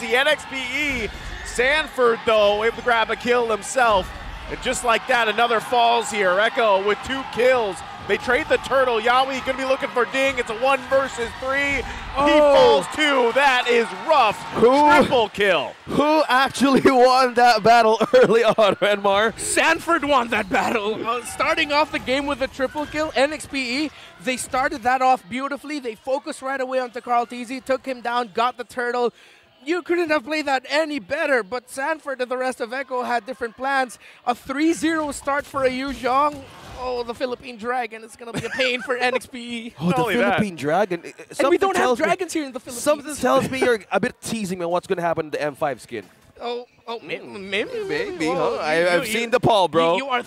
The NXPE, Sanford, though, able to grab a kill himself. And just like that, another falls here. Echo with 2 kills. They trade the turtle. Yawi going to be looking for Ding. It's a 1 versus 3. Oh. He falls too. That is rough. Triple kill. Who actually won that battle early on, Renmar? Sanford won that battle. Starting off the game with a triple kill, NXPE, they started that off beautifully. They focused right away onto Carl TZ, took him down, got the turtle. You couldn't have played that any better, but Sanford and the rest of Echo had different plans. A 3-0 start for a Yu Zhong. Oh, the Philippine Dragon is going to be a pain for NXPE. Oh, the Philippine Dragon. And we don't have dragons here in the Philippines. Something tells me you're a bit teasing me on what's going to happen to the M5 skin. Maybe. Huh? I've seen the poll, bro. You are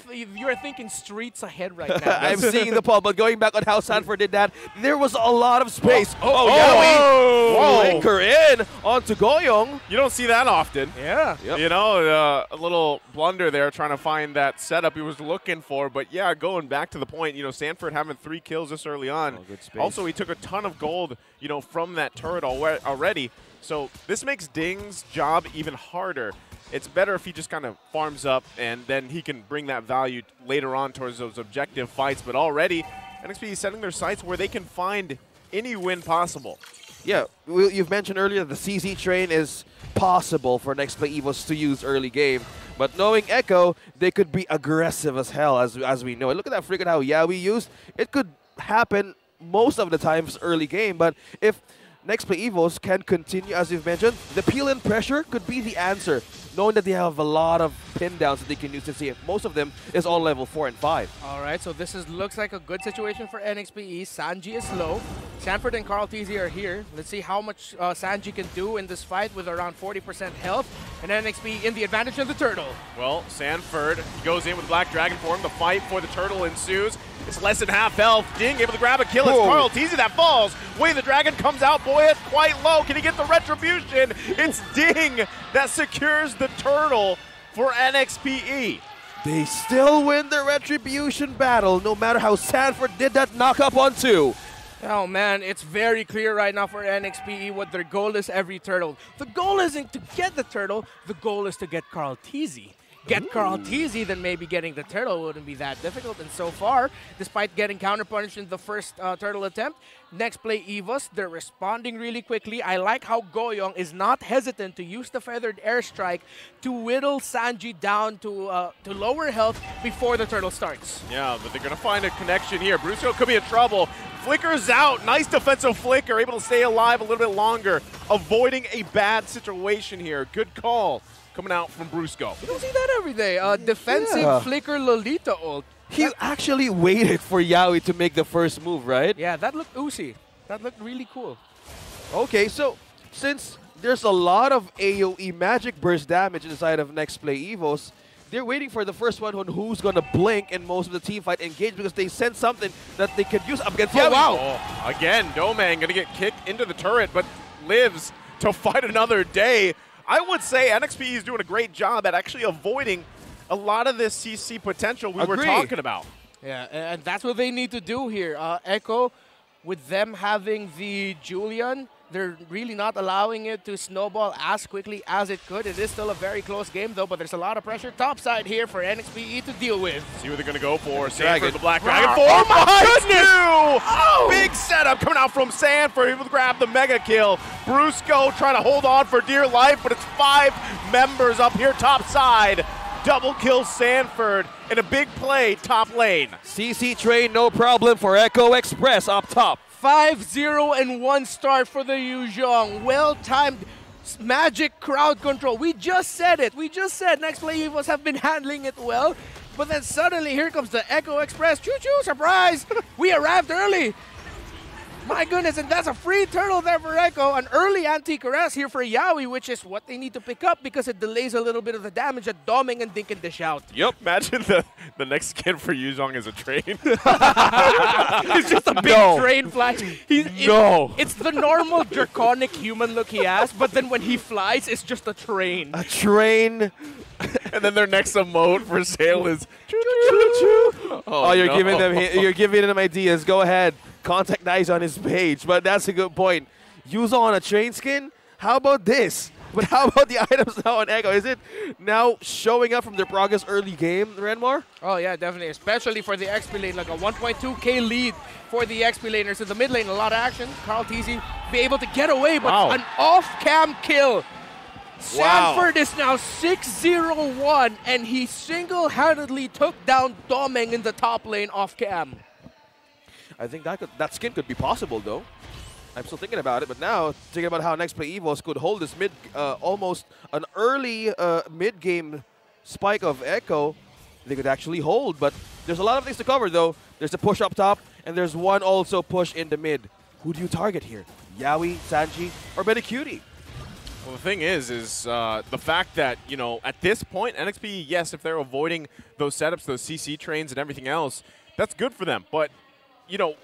thinking streets ahead right now. I'm seeing the poll, but going back on how Sanford did that, there was a lot of space. Flicker in onto Goyong. You don't see that often. Yeah. Yep. You know, a little blunder there trying to find that setup he was looking for. But yeah, going back to the point, you know, Sanford having 3 kills this early on. Good space. Also, he took a ton of gold, you know, from that turret already. So this makes Ding's job even harder. It's better if he just kind of farms up and then he can bring that value later on towards those objective fights. But already, NXP is setting their sights where they can find any win possible. Yeah, you've mentioned earlier the CZ train is possible for Nexplay Evos to use early game. But knowing Echo, they could be aggressive as hell, as we know. Look at that freaking how Yawi used. It could happen most of the times early game, but if Nexplay Evos can continue, as you've mentioned, the peel-in pressure could be the answer, knowing that they have a lot of pin downs that they can use to see if most of them is on level 4 and 5. All right, so this looks like a good situation for NXPE. Sanji is low. Sanford and Carl TZ are here. Let's see how much Sanji can do in this fight with around 40% health. And NXPE in the advantage of the turtle. Well, Sanford goes in with Black Dragon for him. The fight for the turtle ensues. It's less than half health. Ding able to grab a kill. It's Carl TZ that falls. Way the Dragon comes out. Boy, it's quite low. Can he get the retribution? It's Ding that secures the turtle for NXPE. They still win the retribution battle, no matter how Sanford did that knock up on 2. Oh man, it's very clear right now for NXPE what their goal is every turtle. The goal isn't to get the turtle, the goal is to get Carl TZ. Get Carl TZ, then maybe getting the turtle wouldn't be that difficult. And so far, despite getting counterpunched in the first turtle attempt, Nexplay Evos, they're responding really quickly. I like how Goyong is not hesitant to use the feathered airstrike to whittle Sanji down to lower health before the turtle starts. Yeah, but they're going to find a connection here. Brusco could be in trouble. Flickers out. Nice defensive flicker. Able to stay alive a little bit longer. Avoiding a bad situation here. Good call coming out from Brusco. You don't see that every day. Defensive flicker Lolita ult. He actually waited for Yawi to make the first move, right? Yeah, that looked oozy. That looked really cool. Okay, so since there's a lot of AoE magic burst damage inside of Nexplay Evos, they're waiting for the first one on who's going to blink and most of the team fight engage because they sent something that they could use up against Yawi. Wow. Oh, again, Doman going to get kicked into the turret, but lives to fight another day. I would say NXP is doing a great job at actually avoiding a lot of this CC potential we were talking about. Yeah, and that's what they need to do here. Echo, with them having the Julian, they're really not allowing it to snowball as quickly as it could. It is still a very close game, though, but there's a lot of pressure topside here for NXPE to deal with. See what they're going to go for. Sanford, the Black Dragon. Oh my goodness! Oh. Big setup coming out from Sanford. Able to grab the mega kill. Brusco trying to hold on for dear life, but it's 5 members up here topside. Double kill Sanford in a big play top lane. CC train, no problem for Echo Express up top. 5-0-1 start for the Yu Zhong. Well-timed magic crowd control. We just said it. We just said Nexplay Evos have been handling it well. But then suddenly here comes the Echo Express. Choo-choo, surprise! We arrived early. My goodness, and that's a free turtle there for Echo. An early anti-caress here for Yawi, which is what they need to pick up because it delays a little bit of the damage that Doming and Dink can dish out. Yep, imagine the next skin for Yuzhong is a train. It's just a big train flash. It's the normal draconic human look he has, but then when he flies, it's just a train. A train. And then their next emote for sale is choo-choo. Oh, you're giving them ideas. Go ahead. Contact Nice on his page, but that's a good point. Use on a train skin? How about this? But how about the items now on Echo? Is it now showing up from their progress early game, Renmar? Oh yeah, definitely, especially for the XP lane, like a 1.2k lead for the XP laners. In the mid lane, a lot of action. Carl TZ be able to get away, but an off-cam kill. Sanford is now 6-0-1, and he single-handedly took down Domeng in the top lane off-cam. I think that skin could be possible, though. I'm still thinking about it, but now thinking about how Nexplay Evos could hold this almost an early mid-game spike of Echo, they could actually hold. But there's a lot of things to cover, though. There's a push up top, and there's one also push in the mid. Who do you target here? Yawi, Sanji, or Betacutie? Well, the thing is the fact that, you know, at this point, NXP, yes, if they're avoiding those setups, those CC trains and everything else, that's good for them. But, you know,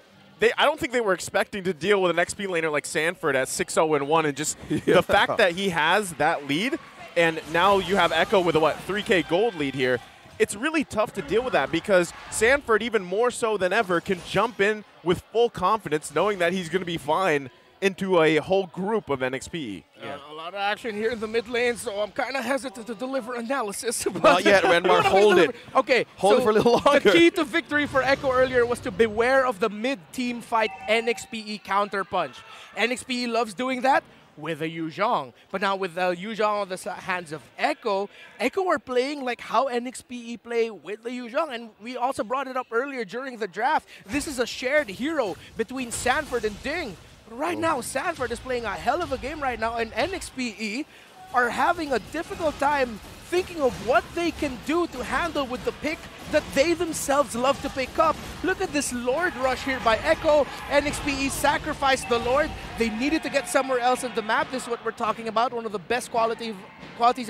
I don't think they were expecting to deal with an XP laner like Sanford at 6-0-1, and just the fact that he has that lead, and now you have Echo with a, 3K gold lead here, it's really tough to deal with that because Sanford, even more so than ever, can jump in with full confidence knowing that he's going to be fine into a whole group of NXP. Yeah. A lot of action here in the mid lane, so I'm kind of hesitant to deliver analysis. Not yet, Renmar. Hold it. Okay, hold it for a little longer. The key to victory for Echo earlier was to beware of the mid-team fight NXPE counter punch. NXPE loves doing that with a Yu Zhong. But now with the Yu Zhong on the hands of Echo, Echo are playing like how NXPE play with the Yu Zhong. And we also brought it up earlier during the draft. This is a shared hero between Sanford and Ding. Right now, Sanford is playing a hell of a game right now, and NXPE are having a difficult time thinking of what they can do to handle with the pick that they themselves love to pick up. Look at this Lord rush here by Echo. NXPE sacrificed the Lord. They needed to get somewhere else in the map. This is what we're talking about, one of the best qualities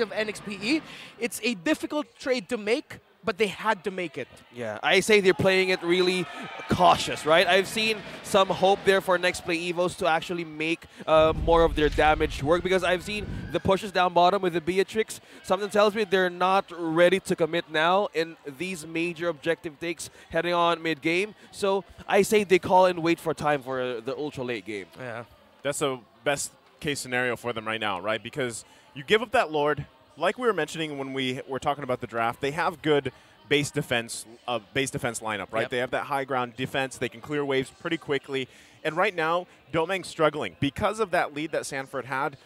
of NXPE. It's a difficult trade to make, but they had to make it. Yeah, I say they're playing it really cautious, right? I've seen some hope there for Nexplay Evos to actually make more of their damage work, because I've seen the pushes down bottom with the Beatrix. Something tells me they're not ready to commit now in these major objective takes heading on mid-game. So I say they call and wait for time for the ultra late game. Yeah, that's the best case scenario for them right now, right? Because you give up that Lord. Like we were mentioning when we were talking about the draft, they have good base defense lineup, right? Yep. They have that high ground defense. They can clear waves pretty quickly. And right now, Domeng's struggling because of that lead that Sanford had.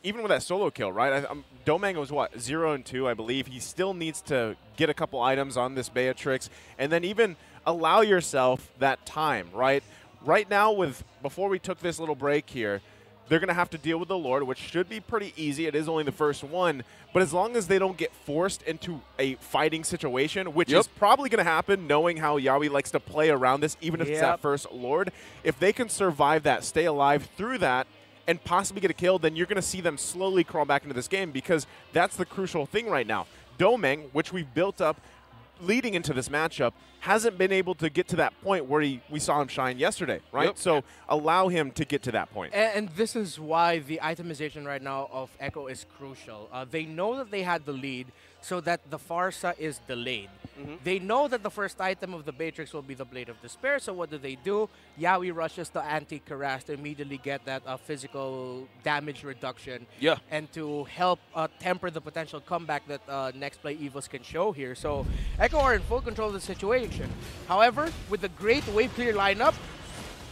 Even with that solo kill, right? Domeng was, 0-2, I believe. He still needs to get a couple items on this Beatrix and then even allow yourself that time, right? Right now, before we took this little break here, they're going to have to deal with the Lord, which should be pretty easy. It is only the first one. But as long as they don't get forced into a fighting situation, which is probably going to happen, knowing how Yawi likes to play around this, even if it's that first Lord, if they can survive that, stay alive through that, and possibly get a kill, then you're going to see them slowly crawl back into this game, because that's the crucial thing right now. Domeng, which we've built up leading into this matchup, hasn't been able to get to that point where we saw him shine yesterday, right? Yep. So allow him to get to that point. And this is why the itemization right now of Echo is crucial. They know that they had the lead, so that the Farsa is delayed. They know that the first item of the Beatrix will be the Blade of Despair, so what do? Yawi rushes the anti-Karas to immediately get that physical damage reduction and to help temper the potential comeback that Nexplay Evos can show here. So Echo are in full control of the situation. However, with the great wave clear lineup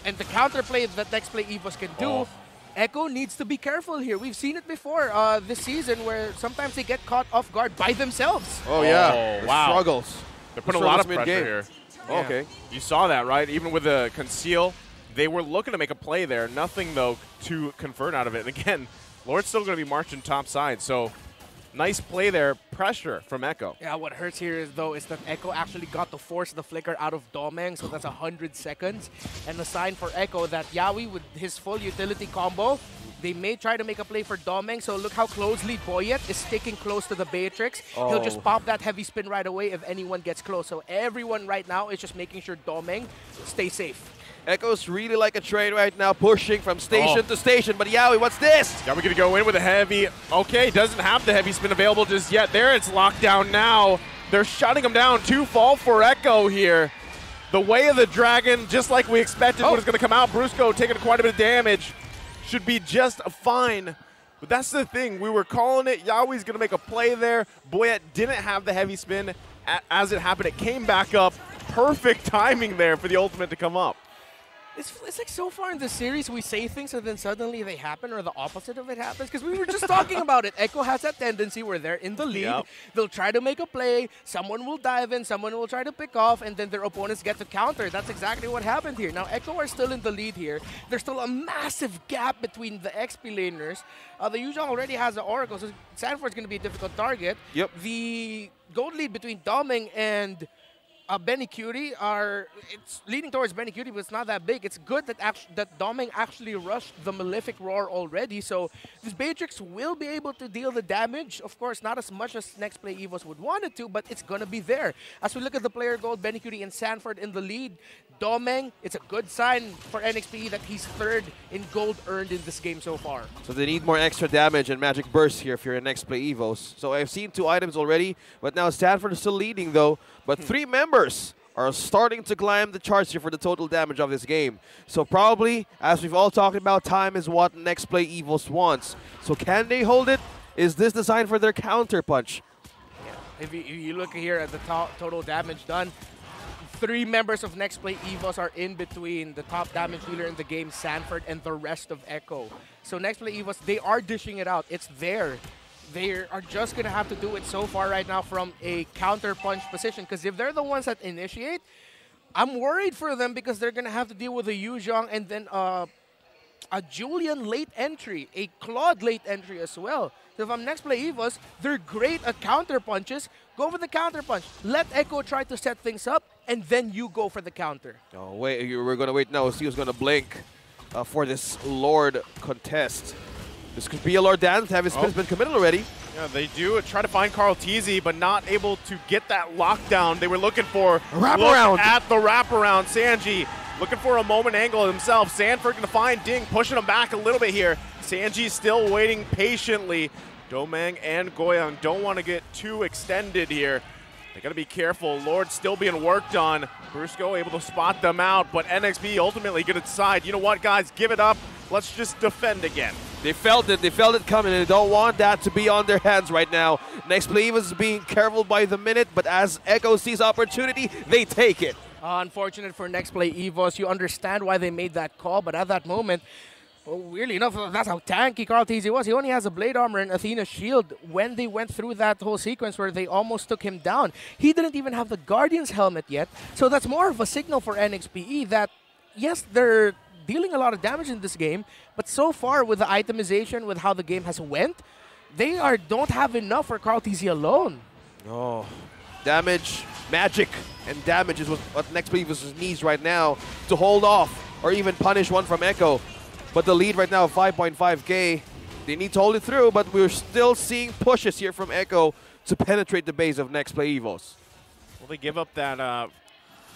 and the counterplay that Nexplay Evos can do, Echo needs to be careful here. We've seen it before this season, where sometimes they get caught off guard by themselves. Oh, yeah. Wow. Struggles. They're putting a lot of pressure here. Yeah. Okay. You saw that, right? Even with the conceal, they were looking to make a play there. Nothing, though, to convert out of it. And again, Lord's still going to be marching top side. So nice play there. Pressure from Echo. Yeah, what hurts here is that Echo actually got to force the flicker out of Domeng, so that's 100 seconds. And a sign for Echo that Yawi, with his full utility combo, they may try to make a play for Domeng. So look how closely Boyet is sticking close to the Beatrix. He'll just pop that heavy spin right away if anyone gets close. So everyone right now is just making sure Domeng stays safe. Echo's really like a train right now, pushing from station to station. But Yawi, what's this? Yawi going to go in with a heavy. Okay, doesn't have the heavy spin available just yet. There, it's locked down now. They're shutting him down. 2 fall for Echo here. The way of the dragon, just like we expected, what is going to come out. Brusco taking quite a bit of damage. Should be just fine. But that's the thing. We were calling it. Yaoi's going to make a play there. Boyette didn't have the heavy spin. As it happened, it came back up. Perfect timing there for the ultimate to come up. It's like so far in the series we say things and then suddenly they happen, or the opposite of it happens. Because we were just talking about it. Echo has that tendency where they're in the lead. Yep. They'll try to make a play. Someone will dive in. Someone will try to pick off. And then their opponents get to counter. That's exactly what happened here. Now, Echo are still in the lead here. There's still a massive gap between the XP laners. The Yuzhong already has the Oracle, so Sanford's going to be a difficult target. Yep. The gold lead between Doming and Benny Cutie it's leaning towards Benny Cutie, but it's not that big. It's good that that Doming actually rushed the Malefic Roar already, so this Beatrix will be able to deal the damage. Of course, not as much as Nexplay Evos would want it to, but it's going to be there. As we look at the player gold, Benny Cutie and Sanford in the lead. Doming, it's a good sign for NXP that he's third in gold earned in this game so far. So they need more extra damage and magic burst here if you're a Nexplay Evos. So I've seen 2 items already, but now Sanford is still leading though. But 3 members are starting to climb the charts here for the total damage of this game. So probably, as we've all talked about, time is what Nexplay Evos wants. So can they hold it? Is this designed for their counter punch? Yeah. If you look here at the total damage done, 3 members of Nexplay Evos are in between the top damage dealer in the game, Sanford, and the rest of Echo. So Nexplay Evos, they are dishing it out. It's there. They are just going to have to do it so far right now from a counter punch position. Because if they're the ones that initiate, I'm worried for them because they're going to have to deal with a Yuzhong and then a Julian late entry, a Claude late entry as well. So if I'm Nexplay Evos, they're great at counter punches. Go for the counter punch. Let Echo try to set things up, and then you go for the counter. Oh, wait, we're going to wait now. See who's going to blink for this Lord contest. This could be a Lord dance. Have his spin's been committed already. Yeah, they do try to find Carl Teasy, but not able to get that lockdown they were looking for. Wraparound. Look at the wraparound. Sanji looking for a moment angle himself. Sanford going to find Ding, pushing him back a little bit here. Sanji still waiting patiently. Domang and Goyang don't want to get too extended here. They got to be careful. Lord still being worked on. Brusco able to spot them out, but NXP ultimately going to decide, you know what, guys, give it up. Let's just defend again. They felt it. They felt it coming, and they don't want that to be on their hands right now. Nexplay Evos is being careful by the minute, but as Echo sees opportunity, they take it. Unfortunate for Nexplay Evos. You understand why they made that call, but at that moment, well, weirdly enough, that's how tanky Carl Teasy was. He only has a Blade Armor and Athena's Shield when they went through that whole sequence where they almost took him down. He didn't even have the Guardian's Helmet yet, so that's more of a signal for NXPE that, yes, they're dealing a lot of damage in this game, but so far with the itemization, with how the game has went, they don't have enough for Carl Teasy alone. Oh, damage, magic, and damage is what Nexplay Evos needs right now to hold off or even punish one from Echo. But the lead right now of 5.5k, they need to hold it through, but we're still seeing pushes here from Echo to penetrate the base of Nexplay Evos. Well, they give up that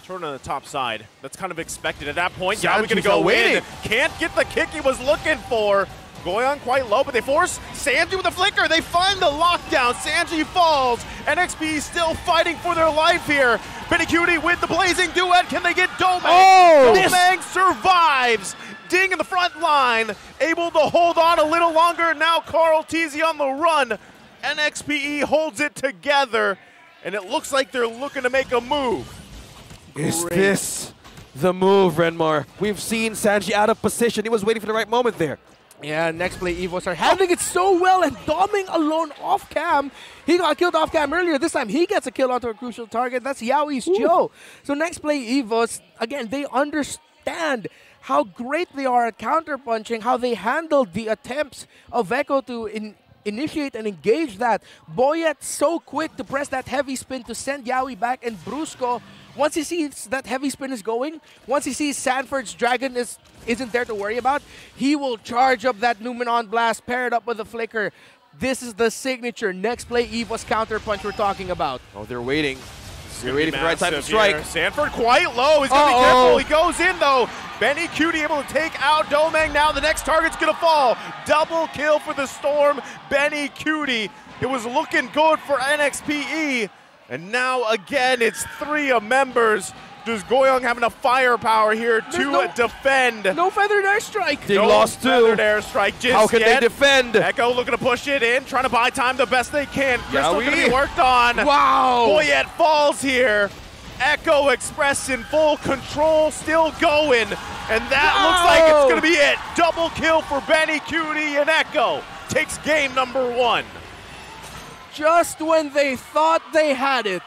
turn on the top side. That's kind of expected at that point. Sanji's Yaoi going to go waiting. in. Can't get the kick he was looking for. Goyang quite low, but they force Sanji with a flicker. They find the lockdown. Sanji falls. NXP still fighting for their life here. Benny Cutie with the blazing duet. Can they get Domang? Oh! Domang survives. Ding in the front line, able to hold on a little longer. Now Carl Teasy on the run. NXPE holds it together, and it looks like they're looking to make a move. Is this the move, Renmar? We've seen Sanji out of position. He was waiting for the right moment there. Yeah, Nexplay Evos are handling it so well, and Doming alone off cam. He got killed off cam earlier. This time he gets a kill onto a crucial target. That's Yaoi's Joe. So Nexplay Evos, again, they understand how great they are at counterpunching, how they handled the attempts of Echo to initiate and engage that. Boyette so quick to press that heavy spin to send Yaoi back, and Brusco, once he sees that heavy spin is going, once he sees Sanford's Dragon isn't there to worry about, he will charge up that Numenon Blast, pair it up with a flicker. This is the signature Nexplay Evos counterpunch we're talking about. Oh, they're waiting. They're waiting for the right time to strike. Here. Sanford quite low. He's going to be careful. He goes in, though. Benny Cutie able to take out Domang. Now the next target's going to fall. Double kill for the Storm. Benny Cutie. It was looking good for NXPE. And now, again, it's 3 members Does Goyoung have enough firepower here to no- defend? No feathered airstrike. They lost two. feathered airstrike just How can yet. they defend? Echo looking to push it in, trying to buy time the best they can. Crystal Yowie. going to be worked on. Wow. Boyette falls here. Echo Express in full control, still going. And that looks like it's going to be it. Double kill for Benny Cutie, and Echo takes game number 1. Just when they thought they had it,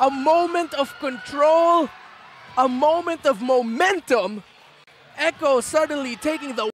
a moment of control, a moment of momentum, Echo suddenly taking the